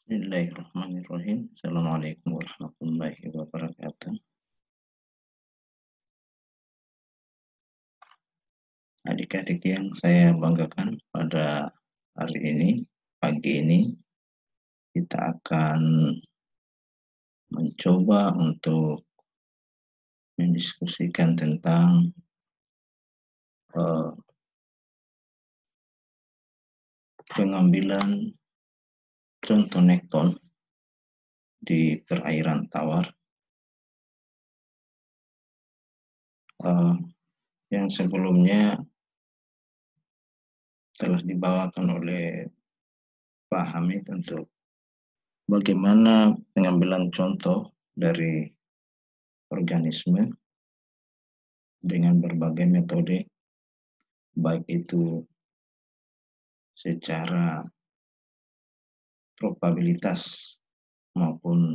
Bismillahirrahmanirrahim. Assalamualaikum warahmatullahi wabarakatuh. Adik-adik yang saya banggakan pada hari ini, pagi ini, kita akan mencoba untuk mendiskusikan tentang eh, pengambilan contoh nekton di perairan tawar eh, yang sebelumnya telah dibawakan oleh Pak Hamid untuk bagaimana pengambilan contoh dari organisme dengan berbagai metode, baik itu secara probabilitas maupun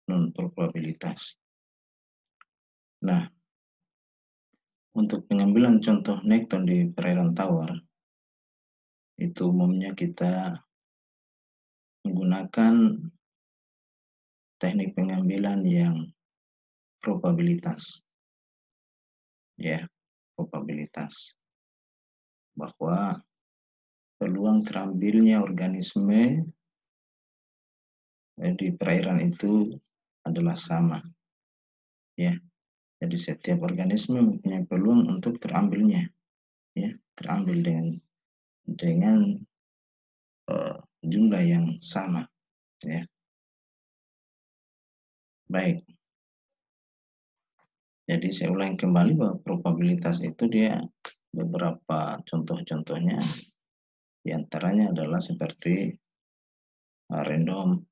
non-probabilitas. Nah, untuk pengambilan contoh nekton di perairan tawar, itu umumnya kita menggunakan teknik pengambilan yang probabilitas. Ya, probabilitas. Bahwa peluang terambilnya organisme di perairan itu adalah sama. Ya, jadi setiap organisme mempunyai peluang untuk terambilnya, ya, terambil dengan jumlah yang sama, ya. Baik. Jadi saya ulangi kembali bahwa probabilitas itu dia beberapa contoh-contohnya, diantaranya adalah seperti random,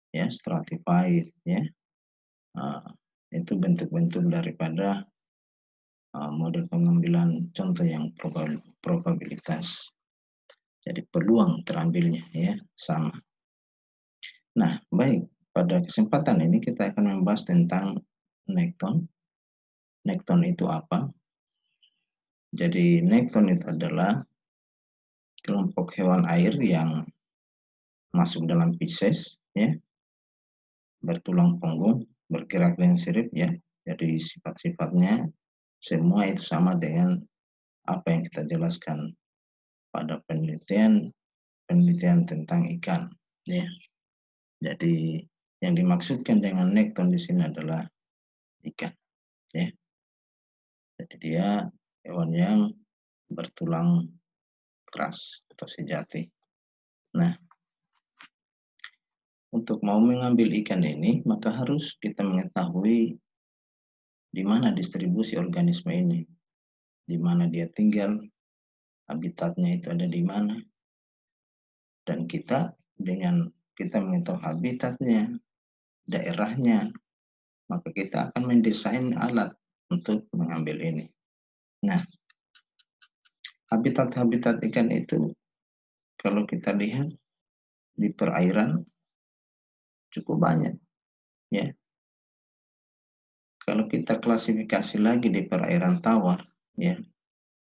ya, stratified, ya. Itu bentuk-bentuk daripada model pengambilan contoh yang probabilitas. Jadi peluang terambilnya, ya, sama. Nah, baik, pada kesempatan ini kita akan membahas tentang nekton. Nekton itu apa? Jadi nekton itu adalah kelompok hewan air yang masuk dalam Pisces, ya, bertulang punggung, bergerak dengan sirip, ya. Jadi sifat-sifatnya semua itu sama dengan apa yang kita jelaskan pada penelitian tentang ikan, ya. Jadi yang dimaksudkan dengan nekton di sini adalah ikan, ya. Jadi dia hewan yang bertulang keras atau sejati. Nah, untuk mau mengambil ikan ini, maka harus kita mengetahui di mana distribusi organisme ini, di mana dia tinggal, habitatnya itu ada di mana. Dan dengan kita mengetahui habitatnya, daerahnya, maka kita akan mendesain alat untuk mengambil ini. Nah, habitat-habitat ikan itu kalau kita lihat di perairan cukup banyak, ya. Kalau kita klasifikasi lagi di perairan tawar, ya,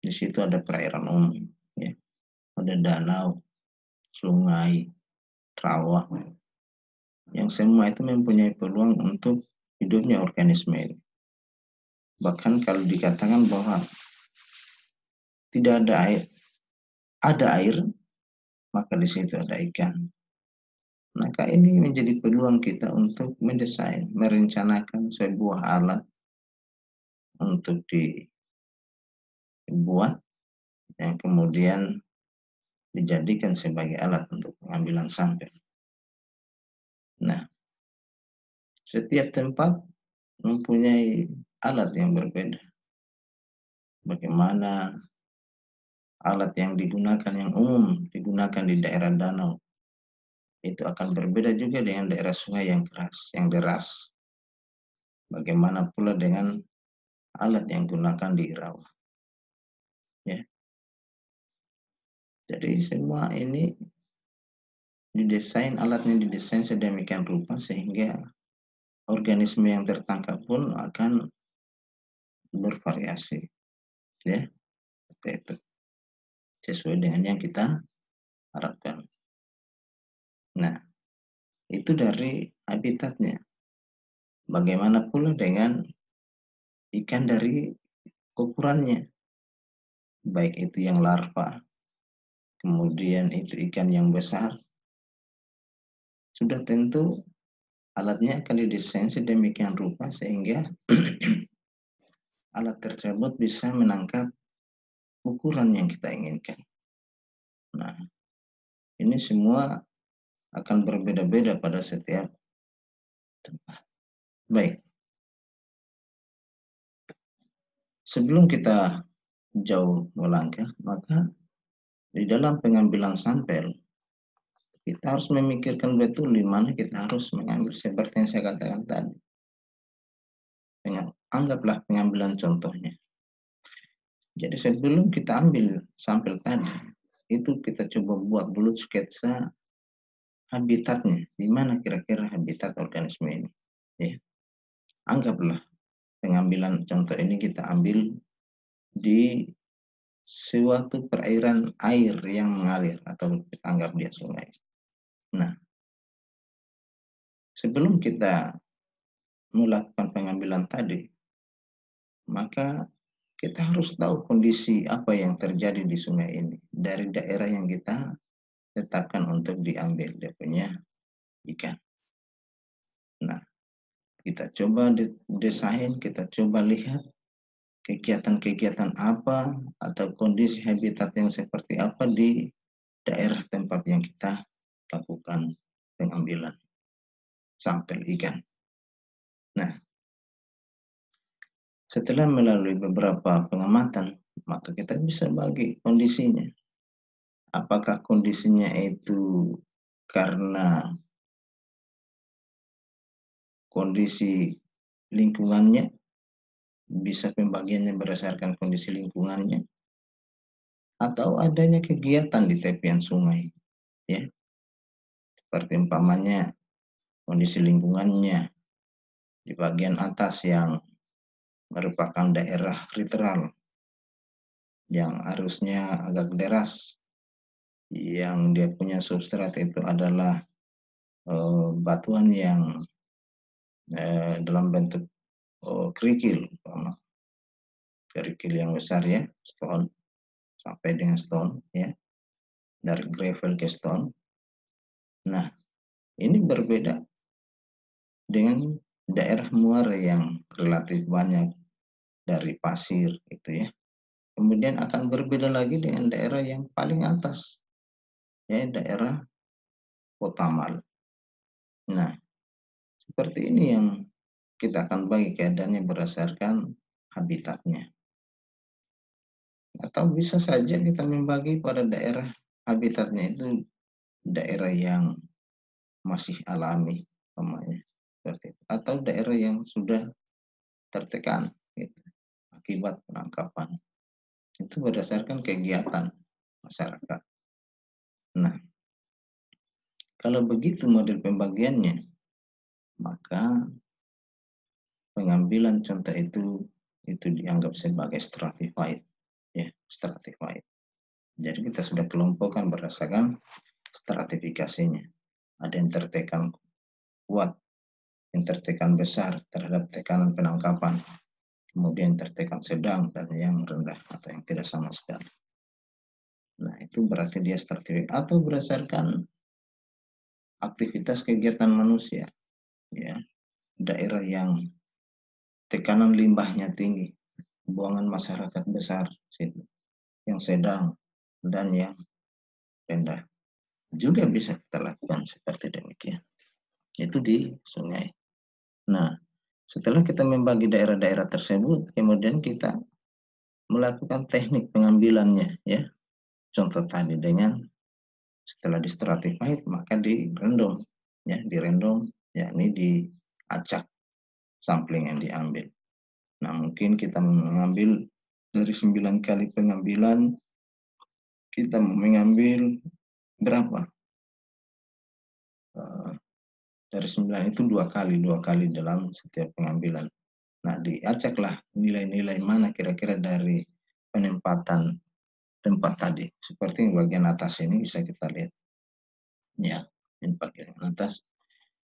di situ ada perairan umum, ya, ada danau, sungai, rawa, yang semua itu mempunyai peluang untuk hidupnya organisme ini. Bahkan kalau dikatakan bahwa tidak ada air, maka di situ ada ikan. Maka ini menjadi peluang kita untuk mendesain, merencanakan sebuah alat untuk dibuat yang kemudian dijadikan sebagai alat untuk pengambilan sampel. Nah, setiap tempat mempunyai alat yang berbeda. Bagaimana alat yang digunakan, yang umum digunakan di daerah danau, itu akan berbeda juga dengan daerah sungai yang keras, yang deras. Bagaimana pula dengan alat yang digunakan di rawa. Ya. Jadi semua ini alatnya didesain sedemikian rupa sehingga organisme yang tertangkap pun akan bervariasi, ya, seperti itu, sesuai dengan yang kita harapkan. Nah, itu dari habitatnya. Bagaimana pula dengan ikan dari ukurannya, baik itu yang larva, kemudian itu ikan yang besar, sudah tentu alatnya akan didesain sedemikian rupa sehingga alat tersebut bisa menangkap ukuran yang kita inginkan. Nah, ini semua akan berbeda-beda pada setiap tempat. Baik, sebelum kita jauh melangkah, maka di dalam pengambilan sampel, kita harus memikirkan betul di mana kita harus mengambil seperti yang saya katakan tadi. Anggaplah pengambilan contohnya. Jadi sebelum kita ambil sampel tadi, itu kita coba buat dulu sketsa habitatnya, di mana kira-kira habitat organisme ini. Ya. Anggaplah pengambilan contoh ini kita ambil di suatu perairan air yang mengalir atau kita anggap dia sungai. Nah, sebelum kita melakukan pengambilan tadi, maka kita harus tahu kondisi apa yang terjadi di sungai ini dari daerah yang kita tetapkan untuk diambil dia punya ikan. Nah, kita coba desain, kita coba lihat kegiatan-kegiatan apa atau kondisi habitat yang seperti apa di daerah tempat yang kita lakukan pengambilan sampel ikan. Nah, setelah melalui beberapa pengamatan, maka kita bisa bagi kondisinya. Apakah kondisinya itu karena kondisi lingkungannya, bisa pembagiannya berdasarkan kondisi lingkungannya, atau adanya kegiatan di tepian sungai, ya, seperti umpamanya kondisi lingkungannya di bagian atas yang merupakan daerah literal yang arusnya agak deras, yang dia punya substrat itu adalah batuan yang dalam bentuk kerikil, kerikil yang besar ya, stone sampai dengan stone ya, dari gravel ke stone. Nah, ini berbeda dengan daerah muara yang relatif banyak dari pasir gitu ya. Kemudian akan berbeda lagi dengan daerah yang paling atas, ya daerah Potamal. Nah, seperti ini yang kita akan bagi keadaannya berdasarkan habitatnya. Atau bisa saja kita membagi pada daerah habitatnya itu daerah yang masih alami, namanya seperti itu. Atau daerah yang sudah tertekan gitu, akibat penangkapan. Itu berdasarkan kegiatan masyarakat. Nah, kalau begitu model pembagiannya, maka pengambilan contoh itu dianggap sebagai stratified, ya, stratified. Jadi kita sudah kelompokkan berdasarkan stratifikasinya. Ada yang tertekan kuat, yang tertekan besar terhadap tekanan penangkapan, kemudian tertekan sedang dan yang rendah atau yang tidak sama sekali. Nah, itu berarti dia stratified atau berdasarkan aktivitas kegiatan manusia, ya. Daerah yang tekanan limbahnya tinggi, buangan masyarakat besar, situ. Yang sedang dan yang rendah. Juga bisa kita lakukan seperti demikian. Itu di sungai. Nah, setelah kita membagi daerah-daerah tersebut, kemudian kita melakukan teknik pengambilannya, ya. Contoh tadi dengan setelah di stratified maka direndam, ya, direndam, yakni diacak sampling yang diambil. Nah, mungkin kita mengambil dari 9 kali pengambilan, kita mengambil berapa? Dari 9 itu dua kali dalam setiap pengambilan. Nah, diacaklah nilai-nilai mana kira-kira dari penempatan tempat tadi. Seperti bagian atas ini bisa kita lihat. Ya, ini bagian atas.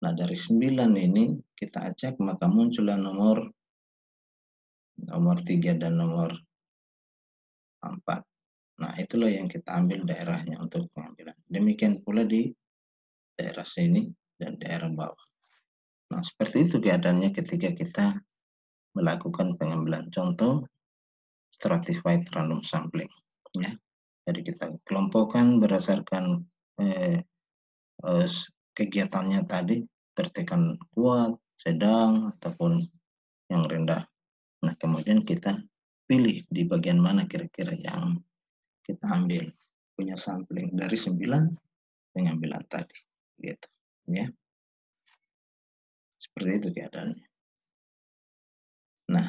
Nah, dari 9 ini kita acak, maka muncullah nomor 3 dan nomor 4. Nah, itulah yang kita ambil daerahnya untuk pengambilan. Demikian pula di daerah sini dan daerah bawah. Nah, seperti itu keadaannya ketika kita melakukan pengambilan. Contoh stratified random sampling, ya. Jadi kita kelompokkan berdasarkan eh, kegiatannya tadi, tertekan kuat, sedang, ataupun yang rendah. Nah, kemudian kita pilih di bagian mana kira-kira yang kita ambil, punya sampling dari 9 pengambilan tadi, gitu, ya. Seperti itu keadaannya. Nah,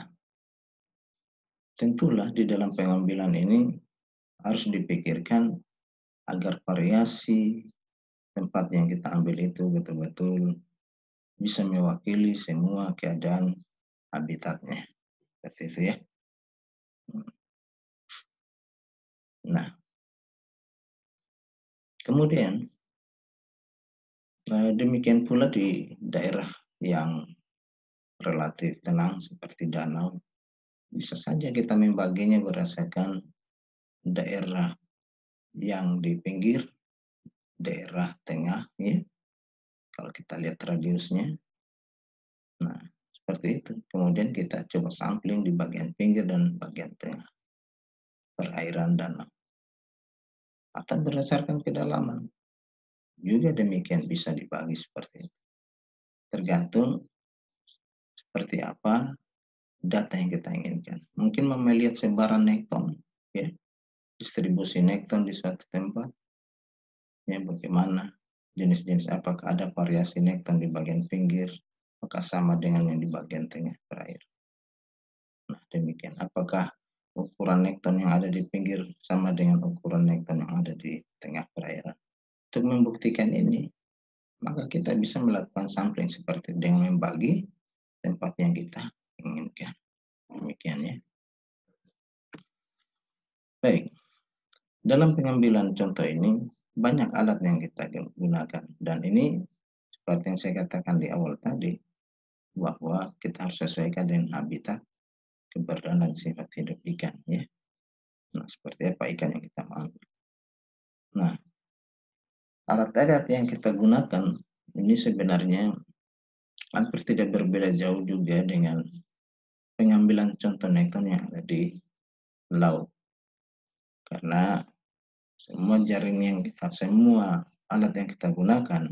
tentulah di dalam pengambilan ini harus dipikirkan agar variasi tempat yang kita ambil itu betul-betul bisa mewakili semua keadaan habitatnya. Seperti itu, ya. Nah, kemudian demikian pula di daerah yang relatif tenang seperti danau, bisa saja kita membaginya berdasarkan daerah yang di pinggir, daerah tengah, ya. Kalau kita lihat radiusnya, nah seperti itu. Kemudian kita coba sampling di bagian pinggir dan bagian tengah perairan danau. Atau berdasarkan kedalaman, juga demikian bisa dibagi seperti itu. Tergantung seperti apa data yang kita inginkan. Mungkin melihat sebaran nekton, ya, distribusi nekton di suatu tempat, ya, bagaimana jenis-jenis, apakah ada variasi nekton di bagian pinggir, apakah sama dengan yang di bagian tengah perairan. Nah, demikian. Apakah ukuran nekton yang ada di pinggir sama dengan ukuran nekton yang ada di tengah perairan? Untuk membuktikan ini, maka kita bisa melakukan sampling seperti dengan membagi tempat yang kita inginkan. Demikian, ya. Baik, dalam pengambilan contoh ini banyak alat yang kita gunakan, dan ini seperti yang saya katakan di awal tadi, bahwa kita harus sesuaikan dengan habitat, keberadaan, dan sifat hidup ikan, ya. Nah, seperti apa ikan yang kita mau ambil. Nah, alat-alat yang kita gunakan ini sebenarnya hampir tidak berbeda jauh juga dengan pengambilan contoh nekton yang ada di laut. Karena semua alat yang kita gunakan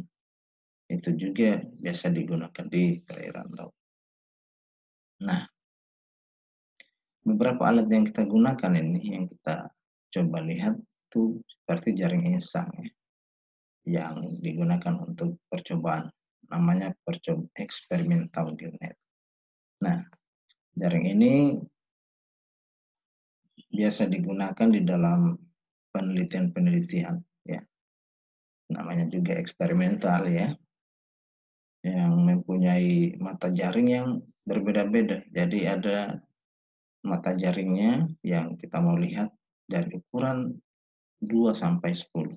itu juga biasa digunakan di perairan laut. Nah, beberapa alat yang kita gunakan ini yang kita coba lihat itu seperti jaring insang, ya, yang digunakan untuk percobaan, namanya eksperimental gillnet. Nah, jaring ini biasa digunakan di dalam penelitian-penelitian, ya, namanya juga eksperimental, ya, yang mempunyai mata jaring yang berbeda-beda. Jadi ada mata jaringnya yang kita mau lihat dari ukuran 2 sampai 10.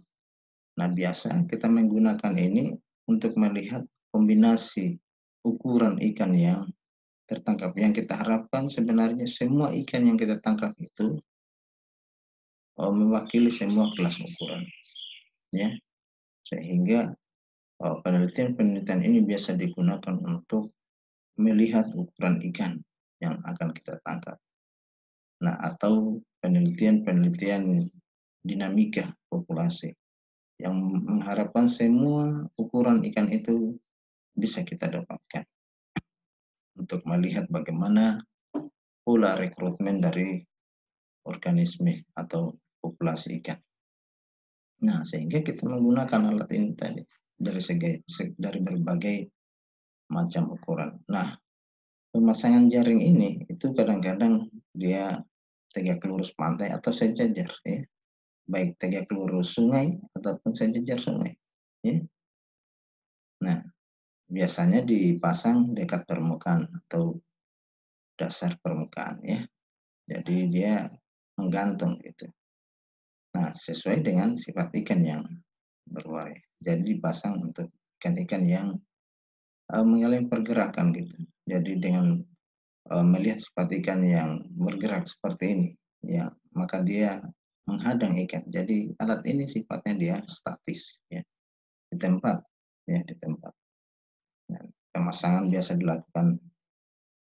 Nah, biasa kita menggunakan ini untuk melihat kombinasi ukuran ikan yang tertangkap. Yang kita harapkan sebenarnya semua ikan yang kita tangkap itu mewakili semua kelas ukuran, ya. Sehingga penelitian-penelitian ini biasa digunakan untuk melihat ukuran ikan yang akan kita tangkap. Nah, atau penelitian-penelitian dinamika populasi yang mengharapkan semua ukuran ikan itu bisa kita dapatkan untuk melihat bagaimana pola rekrutmen dari organisme atau populasi ikan. Nah, sehingga kita menggunakan alat ini tadi dari berbagai macam ukuran. Nah, pemasangan jaring ini itu kadang-kadang dia tegak lurus pantai atau sejajar, ya. Baik tegak lurus sungai ataupun sejajar sungai, ya. Nah, biasanya dipasang dekat permukaan atau dasar permukaan, ya. Jadi dia menggantung gitu. Nah, sesuai dengan sifat ikan yang berwaris. Jadi dipasang untuk ikan-ikan yang mengalami pergerakan gitu. Jadi dengan melihat sifat ikan yang bergerak seperti ini, ya, maka dia menghadang ikan. Jadi alat ini sifatnya dia statis, ya, di tempat, ya, di tempat. Nah, pemasangan biasa dilakukan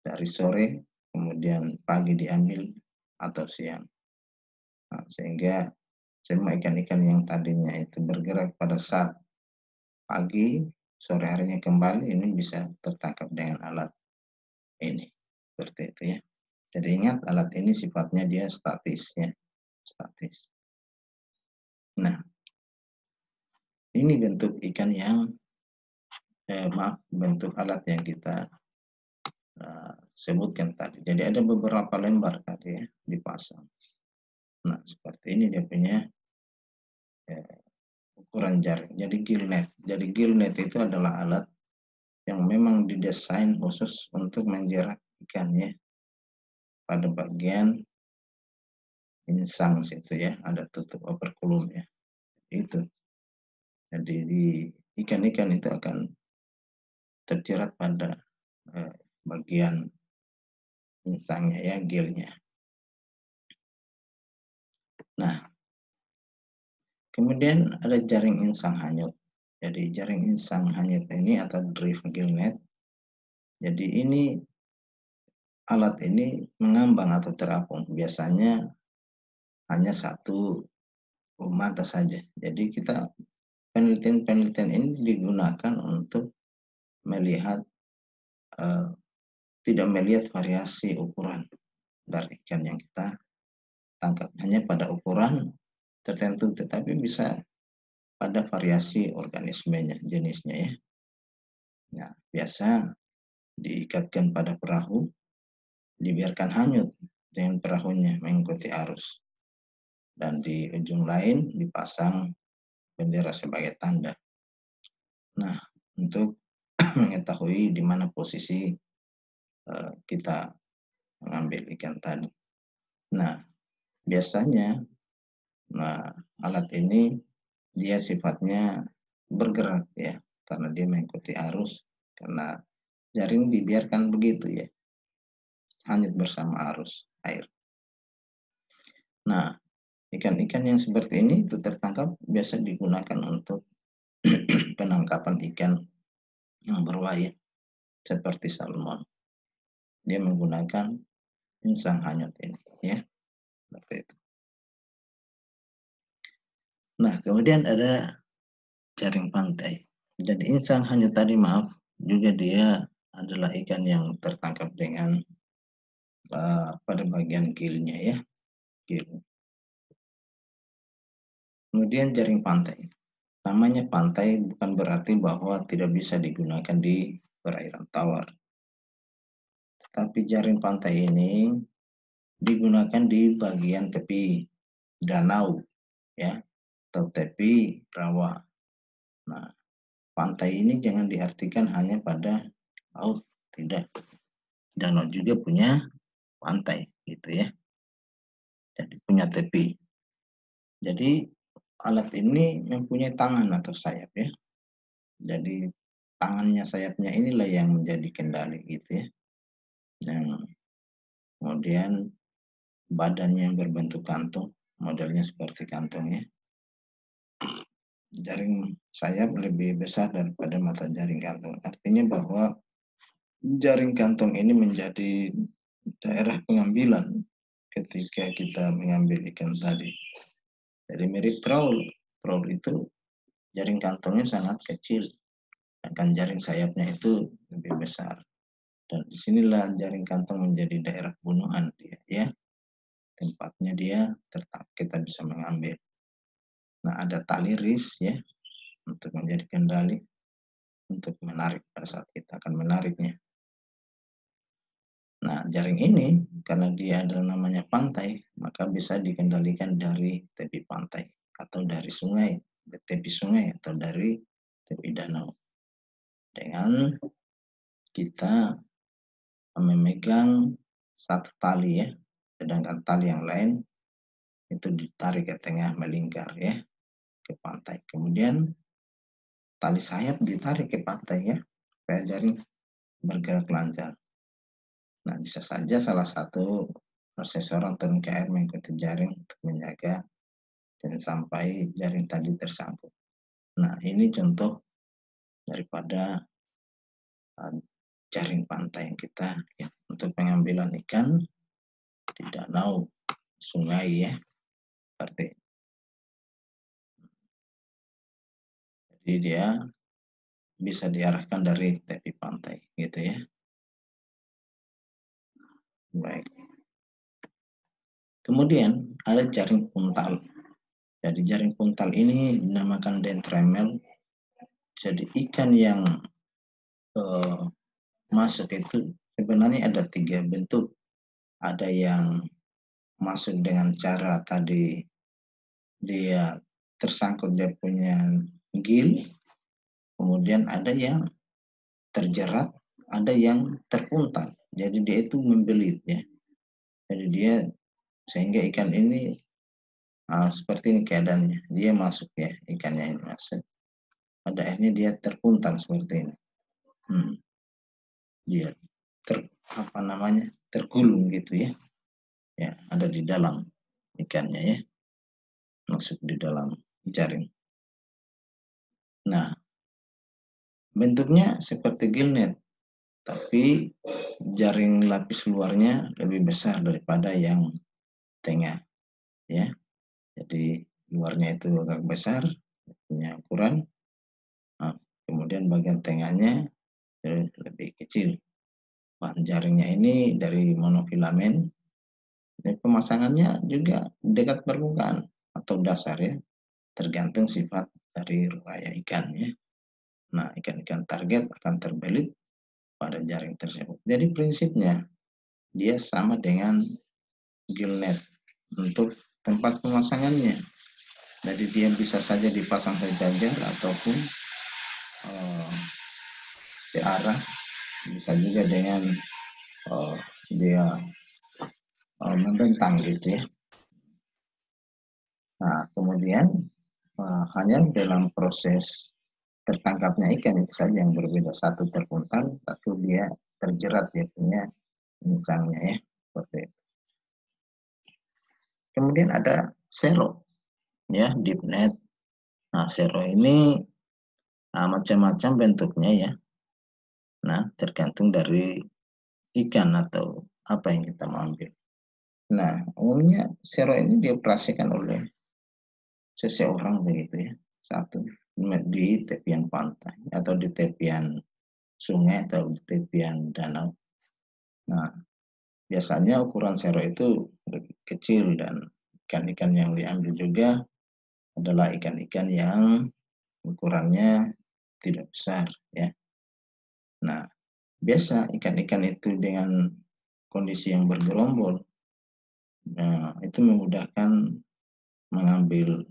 dari sore, kemudian pagi diambil atau siang. Nah, sehingga semua ikan-ikan yang tadinya itu bergerak pada saat pagi, sore harinya kembali, ini bisa tertangkap dengan alat ini. Seperti itu ya. Jadi ingat alat ini sifatnya dia statis ya, statis. Nah, ini bentuk ikan yang bentuk alat yang kita sebutkan tadi. Jadi ada beberapa lembar tadi ya dipasang. Nah, seperti ini dia punya ukuran jaring. Jadi gillnet. Jadi gillnet itu adalah alat yang memang didesain khusus untuk menjerat ikan ya pada bagian insang situ ya, ada tutup operculum ya. Itu. Jadi di ikan-ikan itu akan terjerat pada bagian insangnya ya, gillnya. Nah, kemudian ada jaring insang hanyut. Jadi jaring insang hanyut ini atau drift gillnet. Jadi ini alat ini mengambang atau terapung. Biasanya hanya satu mata saja. Jadi kita penelitian-penelitian ini digunakan untuk melihat tidak melihat variasi ukuran dari ikan yang kita tangkap. Hanya pada ukuran tertentu, tetapi bisa pada variasi organismenya, jenisnya ya. Nah, biasa diikatkan pada perahu, dibiarkan hanyut dengan perahunya mengikuti arus. Dan di ujung lain dipasang bendera sebagai tanda. Nah, untuk mengetahui di mana posisi kita mengambil ikan tadi. Nah, biasanya alat ini dia sifatnya bergerak ya, karena dia mengikuti arus, karena jaring dibiarkan begitu ya, hanyut bersama arus air. Nah, ikan-ikan yang seperti ini itu tertangkap biasa digunakan untuk penangkapan ikan yang berbahaya seperti salmon. Dia menggunakan insang hanyut ini ya, seperti itu. Nah, kemudian ada jaring pantai. Jadi insang hanyut tadi juga dia adalah ikan yang tertangkap dengan pada bagian gillnya ya, gill. Kemudian jaring pantai. Namanya pantai bukan berarti bahwa tidak bisa digunakan di perairan tawar. Tetapi jaring pantai ini digunakan di bagian tepi danau ya, atau tepi rawa. Nah, pantai ini jangan diartikan hanya pada laut, tidak. Danau juga punya pantai gitu ya. Jadi punya tepi. Jadi alat ini mempunyai tangan atau sayap ya. Jadi tangannya, sayapnya inilah yang menjadi kendali gitu ya. Dan kemudian badannya yang berbentuk kantung, modelnya seperti kantong ya. Jaring sayap lebih besar daripada mata jaring kantung. Artinya bahwa jaring kantong ini menjadi daerah pengambilan ketika kita mengambil ikan tadi. Jadi mirip trawl. Trawl itu jaring kantongnya sangat kecil, akan jaring sayapnya itu lebih besar. Dan disinilah jaring kantong menjadi daerah bunuhan dia, ya. Tempatnya dia tetap kita bisa mengambil. Nah, ada tali ris ya untuk menjadi kendali untuk menarik pada saat kita akan menariknya. Nah, jaring ini karena dia adalah namanya pantai, maka bisa dikendalikan dari tepi pantai atau dari sungai, tepi sungai atau dari tepi danau. Dengan kita memegang satu tali ya, sedangkan tali yang lain itu ditarik ke tengah melingkar ya ke pantai. Kemudian tali sayap ditarik ke pantai ya, supaya jaring bergerak lancar. Nah, bisa saja salah satu seseorang turun ke air mengikuti jaring untuk menjaga jangan sampai jaring tadi tersangkut. Nah, ini contoh daripada jaring pantai yang kita lihat untuk pengambilan ikan di danau, sungai ya, seperti jadi dia bisa diarahkan dari tepi pantai gitu ya. Baik. Kemudian ada jaring puntal. Jadi jaring puntal ini dinamakan dentremel. Jadi ikan yang masuk itu sebenarnya ada 3 bentuk. Ada yang masuk dengan cara tadi dia tersangkut dia punya gil, kemudian ada yang terjerat, ada yang terpuntal. Jadi dia itu membelit ya. Jadi dia sehingga ikan ini seperti ini keadaannya. Dia masuk ya, ikannya ini masuk. Pada akhirnya dia terpuntal seperti ini. Dia tergulung gitu ya. Ya, ada di dalam ikannya ya. Masuk di dalam jaring. Nah, bentuknya seperti gillnet, tapi jaring lapis luarnya lebih besar daripada yang tengah ya. Jadi luarnya itu agak besar, punya ukuran. Nah, kemudian bagian tengahnya lebih kecil. Bahan jaringnya ini dari monofilamen. Dan pemasangannya juga dekat permukaan atau dasar ya, tergantung sifat dari rupaya ikan ya. Nah, ikan-ikan target akan terbelit pada jaring tersebut. Jadi prinsipnya dia sama dengan gillnet untuk tempat pemasangannya. Jadi dia bisa saja dipasang sejajar ataupun searah, bisa juga dengan dia membentang gitu ya. Nah, kemudian hanya dalam proses tertangkapnya ikan itu saja yang berbeda. Satu terpuntal, satu dia terjerat dia punya insangnya ya. Seperti itu. Kemudian ada sero ya, deep net. Nah, sero ini macam-macam bentuknya ya. Nah, tergantung dari ikan atau apa yang kita mau ambil. Nah, umumnya sero ini dioperasikan oleh seseorang begitu ya. Satu di tepian pantai atau di tepian sungai atau di tepian danau. Nah, biasanya ukuran sero itu lebih kecil dan ikan-ikan yang diambil juga adalah ikan-ikan yang ukurannya tidak besar ya. Nah, biasa ikan-ikan itu dengan kondisi yang bergerombol, nah, itu memudahkan mengambil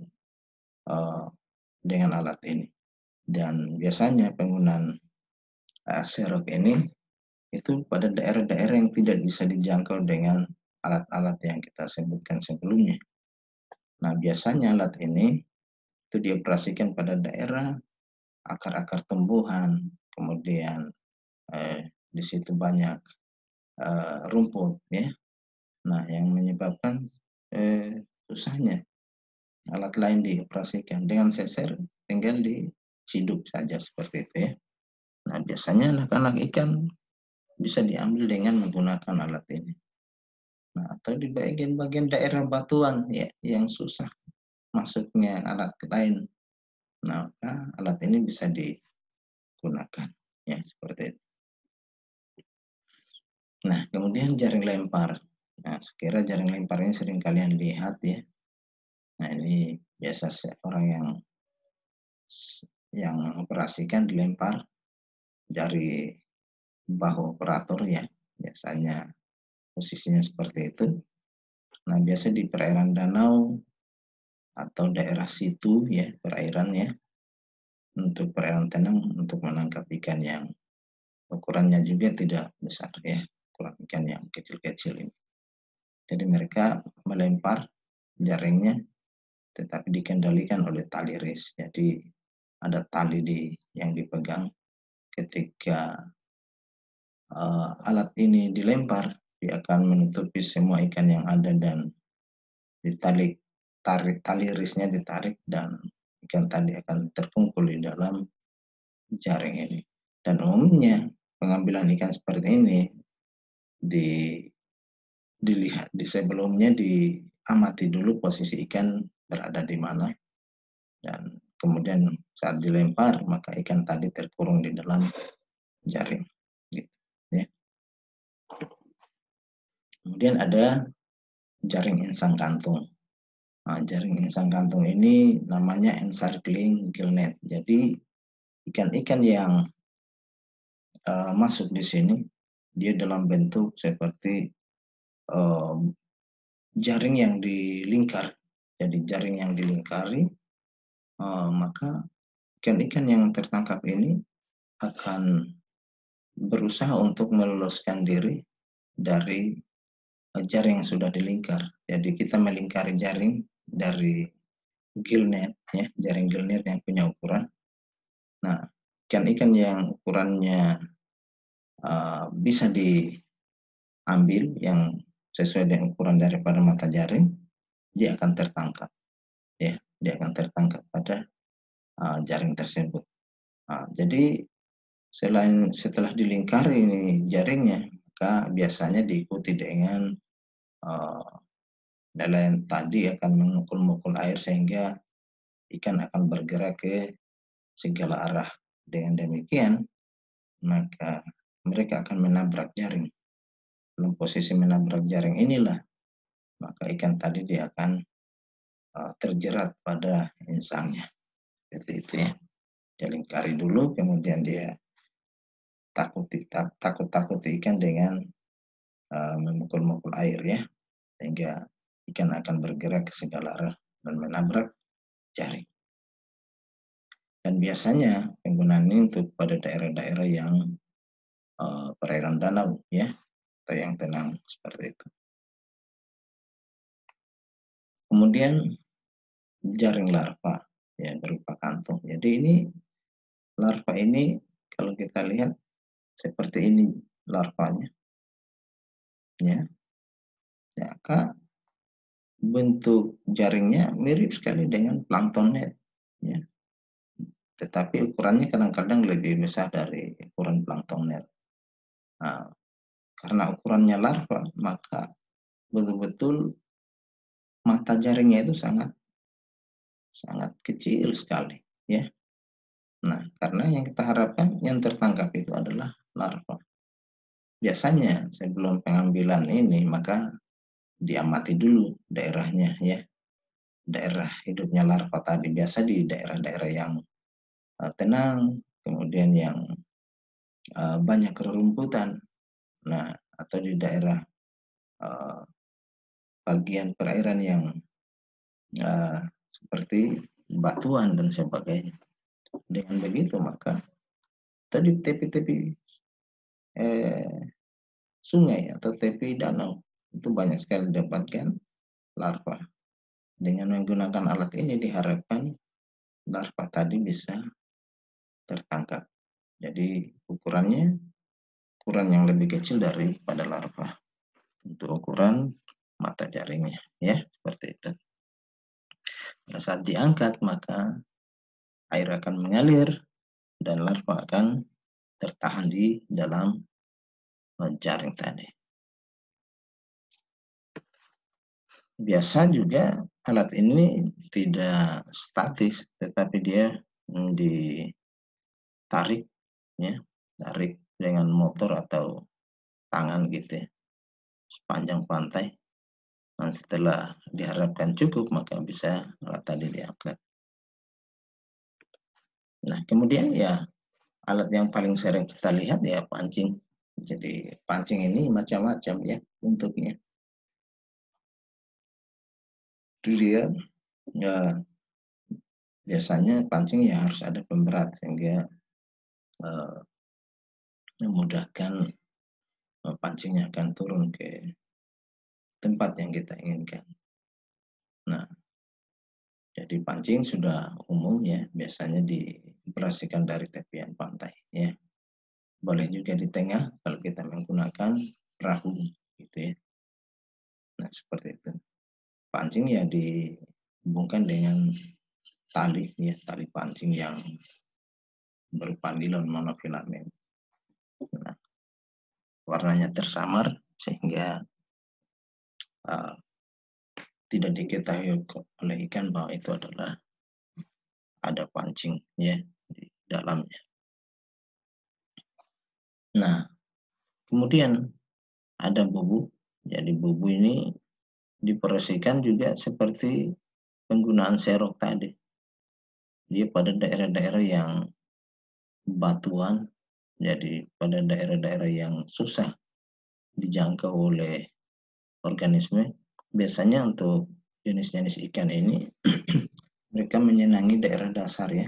dengan alat ini. Dan biasanya penggunaan serok ini itu pada daerah-daerah yang tidak bisa dijangkau dengan alat-alat yang kita sebutkan sebelumnya. Nah, biasanya alat ini itu dioperasikan pada daerah akar-akar tumbuhan, kemudian di situ banyak rumput ya. Nah, yang menyebabkan susahnya alat lain dioperasikan. Dengan seser tinggal diciduk saja seperti itu ya. Nah, biasanya anak-anak ikan bisa diambil dengan menggunakan alat ini. Nah, atau di bagian-bagian daerah batuan ya yang susah masuknya alat lain. Nah, alat ini bisa digunakan ya seperti itu. Nah, kemudian jaring lempar. Nah, sekira jaring lempar ini sering kalian lihat ya. Nah, ini biasa orang yang operasikan dilempar dari bahu operator ya. Biasanya posisinya seperti itu. Nah, biasa di perairan danau atau daerah situ ya, perairan ya. Untuk perairan tenang untuk menangkap ikan yang ukurannya juga tidak besar ya, ukuran ikan yang kecil-kecil ini. Jadi mereka melempar jaringnya tetapi dikendalikan oleh tali ris. Jadi ada tali yang dipegang, ketika alat ini dilempar, dia akan menutupi semua ikan yang ada dan tali risnya ditarik dan ikan tadi akan terkumpul di dalam jaring ini. Dan umumnya pengambilan ikan seperti ini di dilihat sebelumnya diamati dulu posisi ikan berada di mana, dan kemudian saat dilempar maka ikan tadi terkurung di dalam jaring gitu ya. Kemudian ada jaring insang kantung. Nah, jaring insang kantung ini namanya encircling gillnet. Jadi ikan-ikan yang masuk di sini dia dalam bentuk seperti jaring yang dilingkar. Jadi jaring yang dilingkari, maka ikan-ikan yang tertangkap ini akan berusaha untuk meloloskan diri dari jaring yang sudah dilingkar. Jadi kita melingkari jaring dari gillnet ya, jaring gillnet yang punya ukuran. Nah, ikan-ikan yang ukurannya bisa diambil yang sesuai dengan ukuran daripada mata jaring, dia akan tertangkap ya, dia akan tertangkap pada jaring tersebut. Jadi setelah dilingkari ini jaringnya, maka biasanya diikuti dengan nelayan tadi akan memukul-mukul air sehingga ikan akan bergerak ke segala arah. Dengan demikian, maka mereka akan menabrak jaring. Dalam posisi menabrak jaring inilah, maka ikan tadi dia akan terjerat pada insangnya. Seperti itu ya. Dia lingkari dulu, kemudian dia takut-takuti ikan dengan memukul-mukul air ya, sehingga ikan akan bergerak ke segala arah dan menabrak jaring. Dan biasanya penggunaan ini untuk pada daerah-daerah yang perairan danau ya, atau yang tenang seperti itu. Kemudian jaring larva ya berupa kantung. Jadi ini larva ini kalau kita lihat seperti ini larvanya ya. Maka bentuk jaringnya mirip sekali dengan plankton net ya. Tetapi ukurannya kadang-kadang lebih besar dari ukuran plankton net. Nah, karena ukurannya larva, maka betul-betul mata jaringnya itu sangat kecil sekali ya. Nah, karena yang kita harapkan yang tertangkap itu adalah larva. Biasanya sebelum pengambilan ini maka diamati dulu daerahnya ya. Daerah hidupnya larva tadi biasa di daerah-daerah yang tenang, kemudian yang banyak rerumputan. Nah, atau di daerah bagian perairan yang seperti batuan dan sebagainya. Dengan begitu maka tadi tepi-tepi sungai atau tepi danau itu banyak sekali dapatkan larva. Dengan menggunakan alat ini diharapkan larva tadi bisa tertangkap. Jadi ukuran yang lebih kecil daripada larva untuk ukuran mata jaringnya ya, seperti itu. Pada saat diangkat maka air akan mengalir dan larva akan tertahan di dalam jaring tadi. Biasa juga alat ini tidak statis, tetapi dia ditarik ya, tarik dengan motor atau tangan gitu ya, sepanjang pantai. Dan setelah diharapkan cukup maka bisa alat tadi diangkat. Nah, kemudian ya alat yang paling sering kita lihat ya pancing. Jadi pancing ini macam-macam ya bentuknya. Itu dia ya, biasanya pancing ya harus ada pemberat sehingga memudahkan pancingnya akan turun ke tempat yang kita inginkan. Nah, jadi pancing sudah umum ya, biasanya dioperasikan dari tepian pantai ya. boleh juga di tengah kalau kita menggunakan perahu gitu ya. Nah, seperti itu. Pancing ya dihubungkan dengan tali ya, tali pancing yang berupa nilon monofilament. Nah, warnanya tersamar sehingga uh, tidak diketahui oleh ikan bahwa itu adalah ada pancing ya di dalamnya. Nah, kemudian ada bubu. Jadi bubu ini diproses juga seperti penggunaan serok tadi. Dia pada daerah-daerah yang batuan, jadi pada daerah-daerah yang susah dijangkau oleh organisme, biasanya untuk jenis-jenis ikan ini mereka menyenangi daerah dasar ya.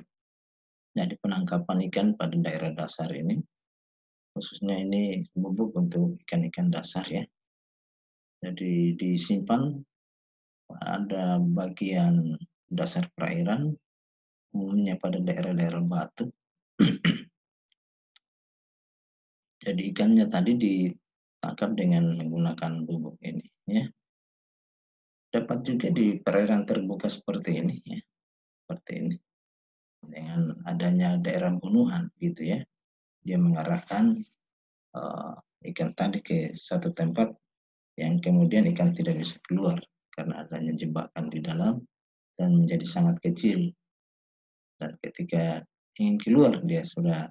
Jadi penangkapan ikan pada daerah dasar ini, khususnya ini bubuk untuk ikan-ikan dasar ya. Jadi disimpan ada bagian dasar perairan, umumnya pada daerah-daerah batu. Jadi ikannya tadi ditangkap dengan menggunakan bubuk ini ya. Dapat juga di perairan terbuka seperti ini ya, seperti ini. Dengan adanya daerah bunuhan gitu ya, dia mengarahkan ikan tadi ke satu tempat yang kemudian ikan tidak bisa keluar karena adanya jebakan di dalam dan menjadi sangat kecil. Dan ketika ingin keluar dia sudah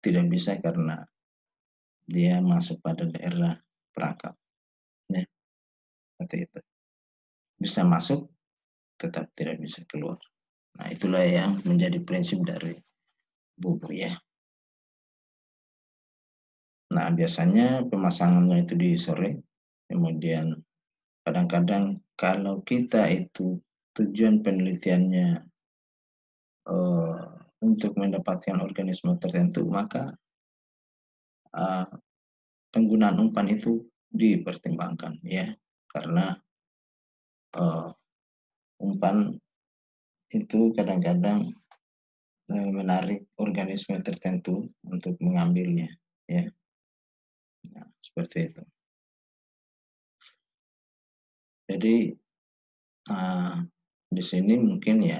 tidak bisa karena dia masuk pada daerah perangkap. Ya, seperti itu. Bisa masuk, tetap tidak bisa keluar. Nah, itulah yang menjadi prinsip dari bubu ya. Nah, biasanya pemasangannya itu di sore, kemudian kadang-kadang kalau kita itu tujuan penelitiannya untuk mendapatkan organisme tertentu, maka penggunaan umpan itu dipertimbangkan ya, karena umpan itu kadang-kadang menarik organisme tertentu untuk mengambilnya ya. Nah, seperti itu. Jadi di sini mungkin ya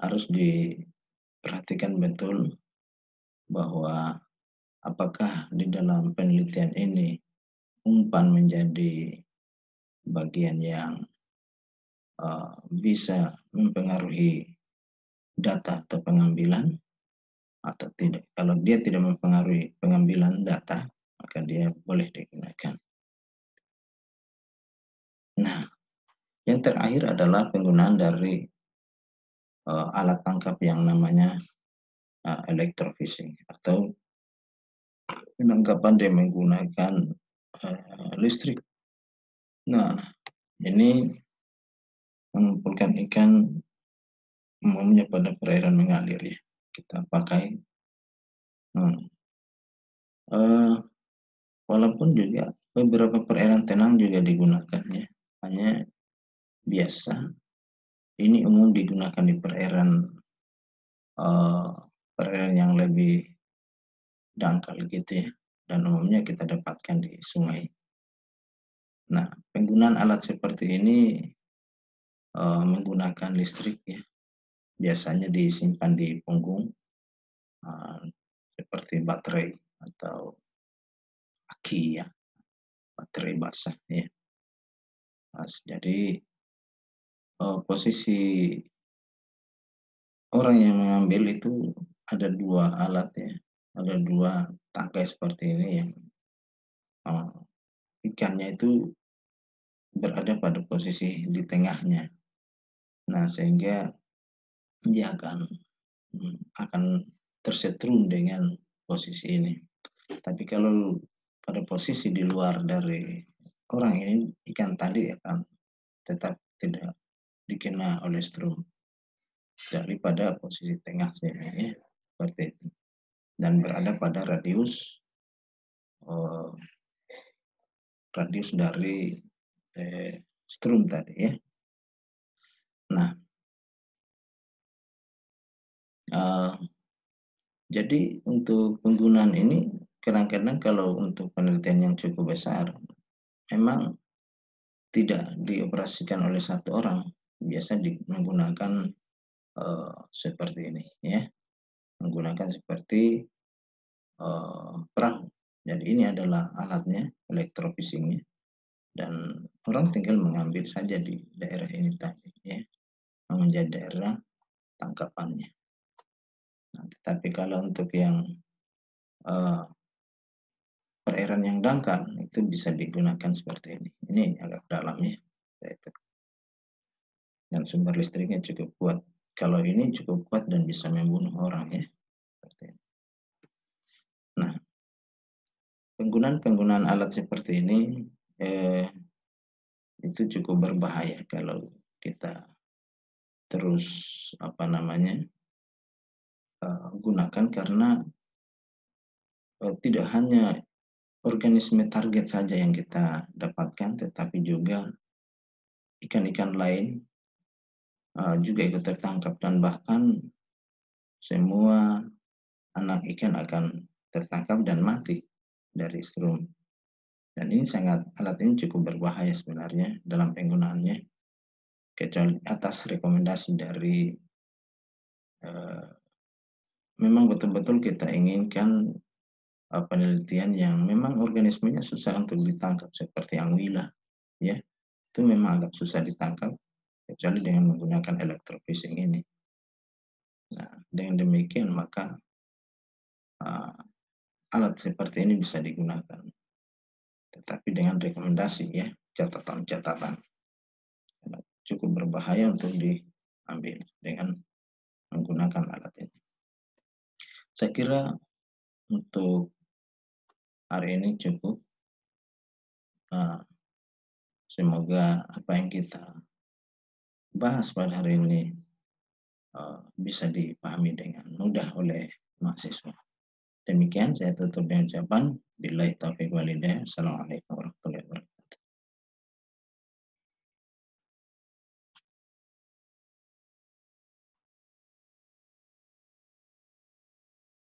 harus diperhatikan betul bahwa apakah di dalam penelitian ini umpan menjadi bagian yang bisa mempengaruhi data atau pengambilan atau tidak. Kalau dia tidak mempengaruhi pengambilan data, maka dia boleh digunakan. Nah, yang terakhir adalah penggunaan dari alat tangkap yang namanya electrofishing atau penangkapan dia menggunakan listrik. Nah, ini mengumpulkan ikan umumnya pada perairan mengalir ya. Kita pakai. Walaupun juga beberapa perairan tenang juga digunakan ya. Hanya biasa ini umum digunakan di perairan yang lebih dangkal gitu ya. Dan umumnya kita dapatkan di sungai. Nah, penggunaan alat seperti ini menggunakan listrik ya. Biasanya disimpan di punggung seperti baterai atau aki ya, baterai basah ya. Jadi posisi orang yang mengambil itu ada dua alat ya, ada dua tangkai seperti ini yang ikannya itu berada pada posisi di tengahnya. Nah, sehingga dia akan tersetrum dengan posisi ini. Tapi kalau pada posisi di luar dari orang ini, ikan tadi akan tetap tidak dikena oleh strum. Jadi pada posisi tengah sini ya, seperti itu. Dan berada pada radius dari strum tadi ya. Nah, Jadi untuk penggunaan ini kadang-kadang kalau untuk penelitian yang cukup besar, memang tidak dioperasikan oleh satu orang, biasa menggunakan, seperti ini ya, menggunakan seperti, perahu. Jadi ini adalah alatnya, elektrofishing-nya, dan orang tinggal mengambil saja di daerah ini tadi ya, yang menjadi daerah tangkapannya. Nah, tetapi kalau untuk yang, eee, perairan yang dangkal, itu bisa digunakan seperti ini. Ini agak dalam ya, itu. Dan sumber listriknya cukup kuat. Kalau ini cukup kuat dan bisa membunuh orang ya, seperti itu. Nah, penggunaan-penggunaan alat seperti ini, eee, itu cukup berbahaya kalau kita terus, apa namanya, gunakan karena, tidak hanya organisme target saja yang kita dapatkan, tetapi juga ikan-ikan lain, juga ikut tertangkap dan bahkan semua anak ikan akan tertangkap dan mati dari strum. Dan ini alat ini cukup berbahaya sebenarnya dalam penggunaannya, kecuali atas rekomendasi dari, eee, memang betul-betul kita inginkan, penelitian yang memang organismenya susah untuk ditangkap seperti anguilla ya, itu memang agak susah ditangkap kecuali dengan menggunakan electrofishing ini. Nah, dengan demikian maka, eee, alat seperti ini bisa digunakan, tetapi dengan rekomendasi ya, catatan-catatan. Cukup berbahaya untuk diambil dengan menggunakan alat ini. Saya kira untuk hari ini cukup, eee, semoga apa yang kita bahas pada hari ini, bisa dipahami dengan mudah oleh mahasiswa. Demikian saya tutup dengan ucapan, billahi taufiq wal hidayah. Assalamualaikum warahmatullahi